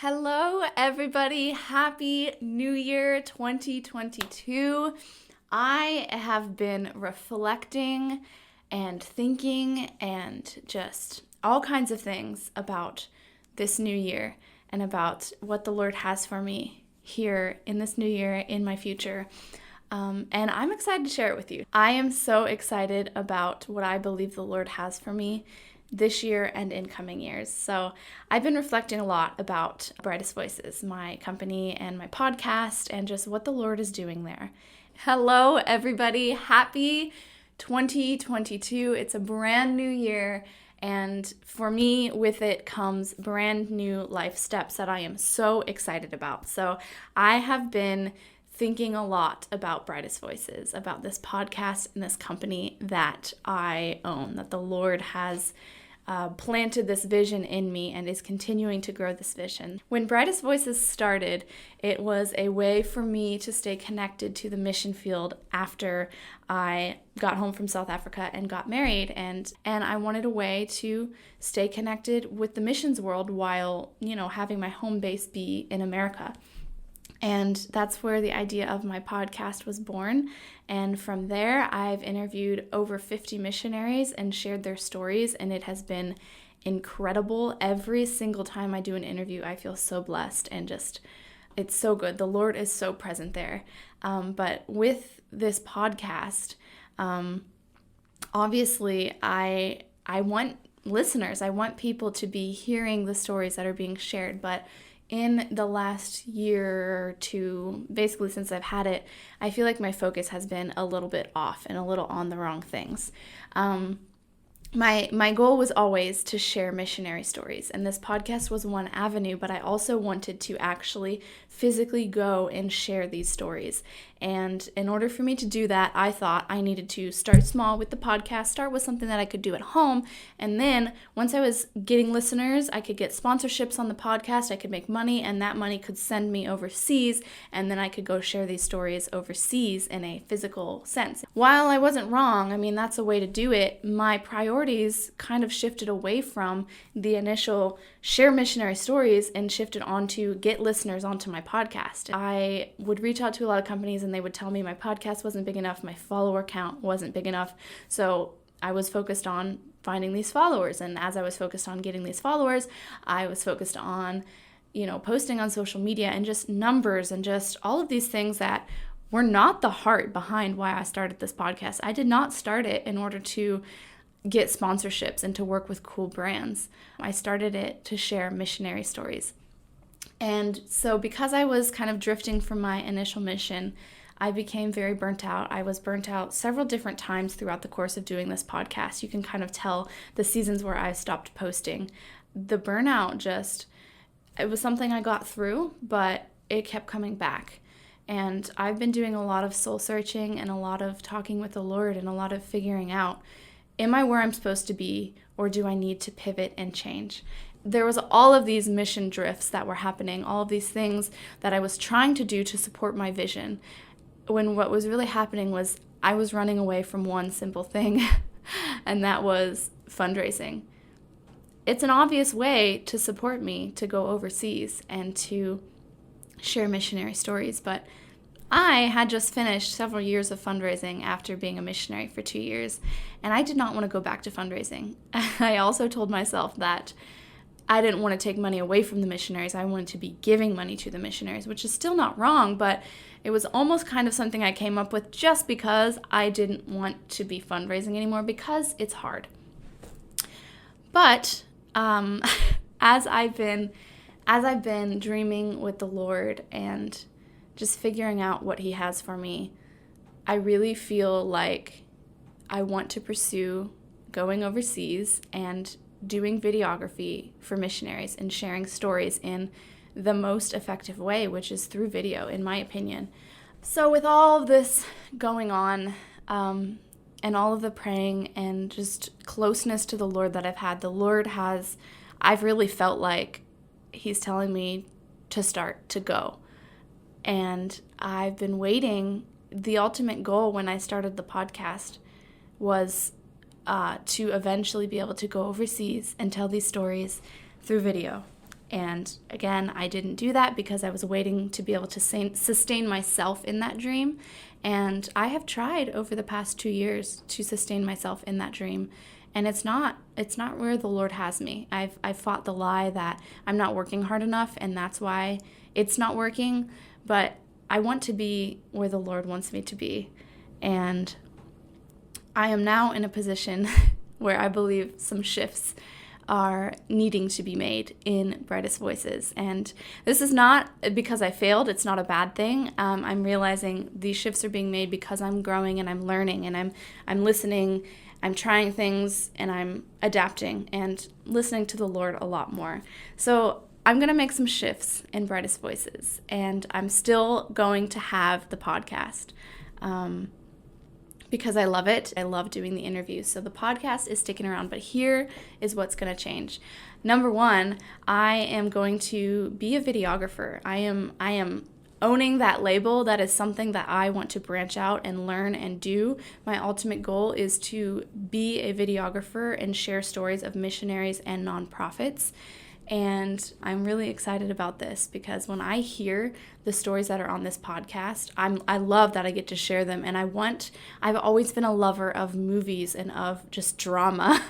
Hello, everybody. Happy New Year 2022. I have been reflecting and thinking and just all kinds of things about this new year and about what the Lord has for me here in this new year, in my future. And I'm excited to share it with you. I am so excited about what I believe the Lord has for me this year and in coming years. So I've been reflecting a lot about Brightest Voices, my company and my podcast, and just what the Lord is doing there. Hello, everybody. Happy 2022. It's a brand new year. And for me, with it comes brand new life steps that I am so excited about. So I have been thinking a lot about Brightest Voices, about this podcast and this company that I own, that the Lord has planted this vision in me and is continuing to grow this vision. When Brightest Voices started, it was a way for me to stay connected to the mission field after I got home from South Africa and got married, and I wanted a way to stay connected with the missions world while, having my home base be in America. And that's where the idea of my podcast was born. And from there, I've interviewed over 50 missionaries and shared their stories, and it has been incredible. Every single time I do an interview, I feel so blessed and it's so good. The Lord is so present there. But with this podcast, obviously, I want listeners. I want people to be hearing the stories that are being shared, but in the last year or two, basically since I've had it, I feel like my focus has been a little bit off and a little on the wrong things. My goal was always to share missionary stories, and this podcast was one avenue, but I also wanted to actually physically go and share these stories. And in order for me to do that, I thought I needed to start small with the podcast, start with something that I could do at home, and then once I was getting listeners, I could get sponsorships on the podcast, I could make money, and that money could send me overseas, and then I could go share these stories overseas in a physical sense. While I wasn't wrong, that's a way to do it, my priorities kind of shifted away from the initial share missionary stories and shifted on to get listeners onto my podcast. I would reach out to a lot of companies and they would tell me my podcast wasn't big enough, my follower count wasn't big enough. So I was focused on finding these followers. And as I was focused on getting these followers, I was focused on, posting on social media and just numbers and just all of these things that were not the heart behind why I started this podcast. I did not start it in order to get sponsorships and to work with cool brands. I started it to share missionary stories. And so because I was kind of drifting from my initial mission, I became very burnt out. I was burnt out several different times throughout the course of doing this podcast. You can kind of tell the seasons where I stopped posting. The burnout it was something I got through, but it kept coming back. And I've been doing a lot of soul searching and a lot of talking with the Lord and a lot of figuring out, am I where I'm supposed to be, or do I need to pivot and change? There was all of these mission drifts that were happening, all of these things that I was trying to do to support my vision, when what was really happening was I was running away from one simple thing, and that was fundraising. It's an obvious way to support me to go overseas and to share missionary stories, but I had just finished several years of fundraising after being a missionary for 2 years, and I did not want to go back to fundraising. I also told myself that I didn't want to take money away from the missionaries. I wanted to be giving money to the missionaries, which is still not wrong, but it was almost kind of something I came up with just because I didn't want to be fundraising anymore because it's hard. But as I've been dreaming with the Lord and just figuring out what He has for me, I really feel like I want to pursue going overseas and doing videography for missionaries and sharing stories in the most effective way, which is through video, in my opinion. So with all of this going on, and all of the praying and just closeness to the Lord that I've had, I've really felt like He's telling me to start to go. And I've been waiting. The ultimate goal when I started the podcast was to eventually be able to go overseas and tell these stories through video. And again, I didn't do that because I was waiting to be able to sustain myself in that dream. And I have tried over the past 2 years to sustain myself in that dream. And it's not where the Lord has me. I've fought the lie that I'm not working hard enough and that's why it's not working. But I want to be where the Lord wants me to be. And I am now in a position where I believe some shifts are needing to be made in Brightest Voices. And this is not because I failed. It's not a bad thing. I'm realizing these shifts are being made because I'm growing and I'm learning and I'm listening, I'm trying things and I'm adapting and listening to the Lord a lot more. So I'm going to make some shifts in Brightest Voices, and I'm still going to have the podcast. Because I love it. I love doing the interviews. So the podcast is sticking around, but here is what's going to change. Number one, I am going to be a videographer. I am owning that label. That is something that I want to branch out and learn and do. My ultimate goal is to be a videographer and share stories of missionaries and nonprofits. And I'm really excited about this because when I hear the stories that are on this podcast, I love that I get to share them. And I've always been a lover of movies and of just drama.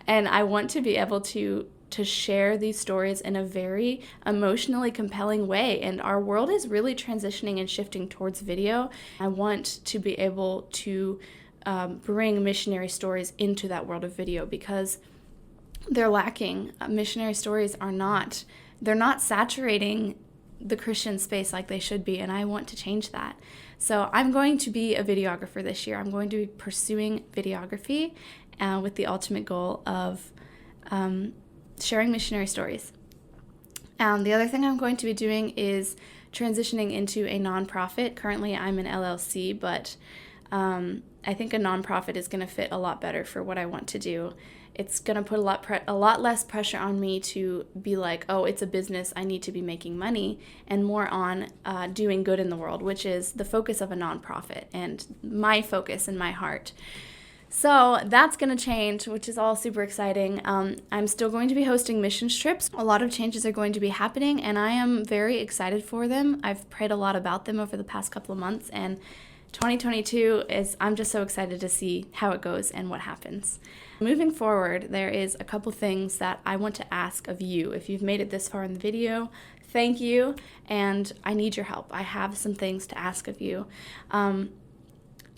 And I want to be able to share these stories in a very emotionally compelling way. And our world is really transitioning and shifting towards video. I want to be able to bring missionary stories into that world of video because they're lacking. Missionary stories they're not saturating the Christian space like they should be, and I want to change that. So I'm going to be a videographer this year. I'm going to be pursuing videography with the ultimate goal of sharing missionary stories. The other thing I'm going to be doing is transitioning into a nonprofit. Currently, I'm an LLC, but I think a nonprofit is going to fit a lot better for what I want to do. It's going to put a lot less pressure on me to be like, oh, it's a business, I need to be making money, and more on doing good in the world, which is the focus of a nonprofit and my focus and my heart. So that's going to change, which is all super exciting. I'm still going to be hosting missions trips. A lot of changes are going to be happening, and I am very excited for them. I've prayed a lot about them over the past couple of months, and 2022 I'm just so excited to see how it goes and what happens. Moving forward, there is a couple things that I want to ask of you. If you've made it this far in the video, thank you, and I need your help. I have some things to ask of you.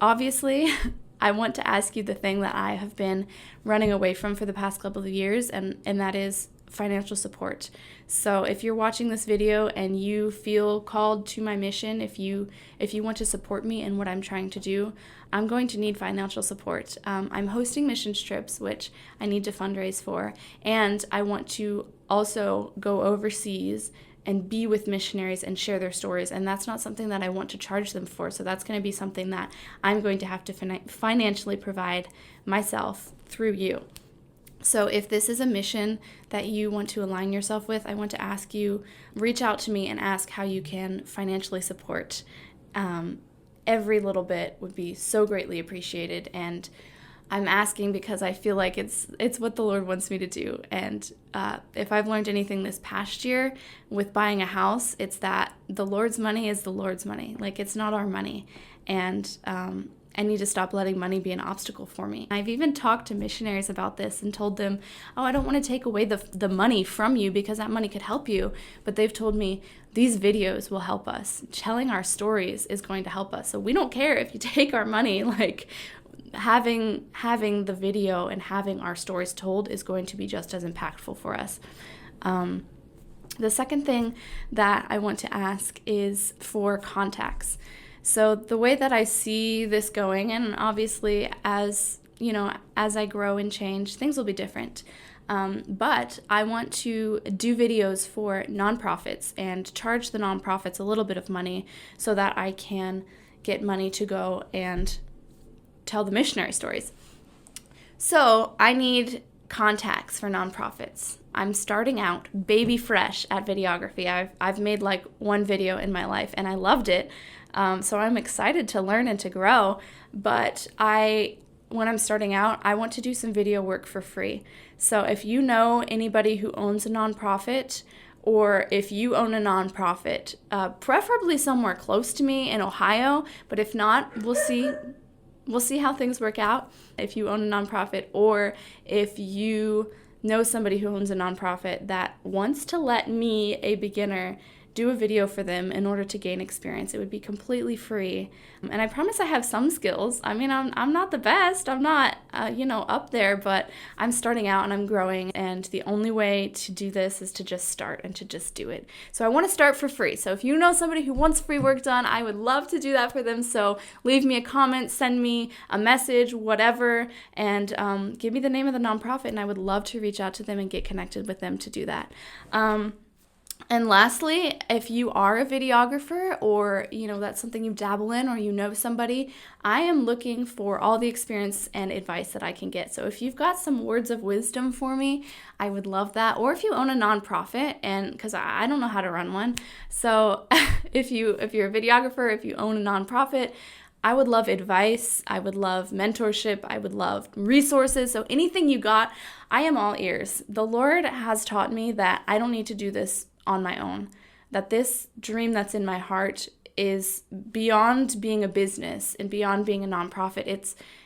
Obviously, I want to ask you the thing that I have been running away from for the past couple of years, and that is financial support. So if you're watching this video and you feel called to my mission, if you want to support me in what I'm trying to do, I'm going to need financial support. I'm hosting missions trips, which I need to fundraise for, and I want to also go overseas and be with missionaries and share their stories, and that's not something that I want to charge them for, so that's going to be something that I'm going to have to financially provide myself through you. So if this is a mission that you want to align yourself with, I want to ask you, reach out to me and ask how you can financially support. Every little bit would be so greatly appreciated, and I'm asking because I feel like it's what the Lord wants me to do. And if I've learned anything this past year with buying a house, it's that the Lord's money is the Lord's money. Like, it's not our money. And I need to stop letting money be an obstacle for me. I've even talked to missionaries about this and told them, oh, I don't want to take away the money from you because that money could help you. But they've told me, these videos will help us. Telling our stories is going to help us. So we don't care if you take our money. Like, having the video and having our stories told is going to be just as impactful for us. The second thing that I want to ask is for contacts. So the way that I see this going, and obviously as I grow and change, things will be different. But I want to do videos for nonprofits and charge the nonprofits a little bit of money so that I can get money to go and tell the missionary stories. So I need contacts for nonprofits. I'm starting out baby fresh at videography. I've made like one video in my life and I loved it. So I'm excited to learn and to grow, but when I'm starting out, I want to do some video work for free. So if you know anybody who owns a nonprofit or if you own a nonprofit, preferably somewhere close to me in Ohio, but if not, we'll see. We'll see how things work out if you own a nonprofit, or if you know somebody who owns a nonprofit that wants to let me, a beginner, do a video for them in order to gain experience. It would be completely free. And I promise I have some skills. I mean, I'm not the best. I'm not, up there, but I'm starting out and I'm growing. And the only way to do this is to just start and to just do it. So I want to start for free. So if you know somebody who wants free work done, I would love to do that for them. So leave me a comment, send me a message, whatever, and give me the name of the nonprofit. And I would love to reach out to them and get connected with them to do that. And lastly, if you are a videographer, or that's something you dabble in, or you know somebody, I am looking for all the experience and advice that I can get. So if you've got some words of wisdom for me, I would love that. Or if you own a nonprofit, and because I don't know how to run one, so if you're a videographer, if you own a nonprofit, I would love advice. I would love mentorship. I would love resources. So anything you got, I am all ears. The Lord has taught me that I don't need to do this on my own, that this dream that's in my heart is beyond being a business and beyond being a nonprofit.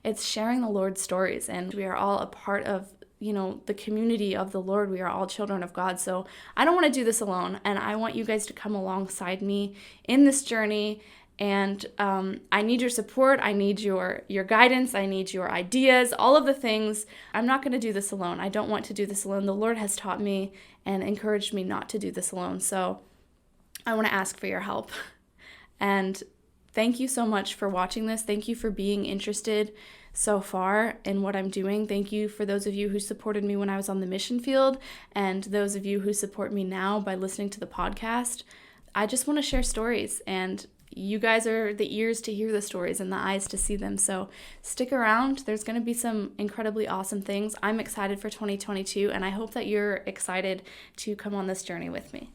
It's sharing the Lord's stories, and we are all a part of the community of the Lord. We are all children of God. So I don't want to do this alone, and I want you guys to come alongside me in this journey. And I need your support. I need your guidance. I need your ideas, all of the things. I'm not going to do this alone. I don't want to do this alone. The Lord has taught me and encouraged me not to do this alone. So I want to ask for your help. And thank you so much for watching this. Thank you for being interested so far in what I'm doing. Thank you for those of you who supported me when I was on the mission field, and those of you who support me now by listening to the podcast. I just want to share stories, and you guys are the ears to hear the stories and the eyes to see them. So stick around. There's going to be some incredibly awesome things. I'm excited for 2022, and I hope that you're excited to come on this journey with me.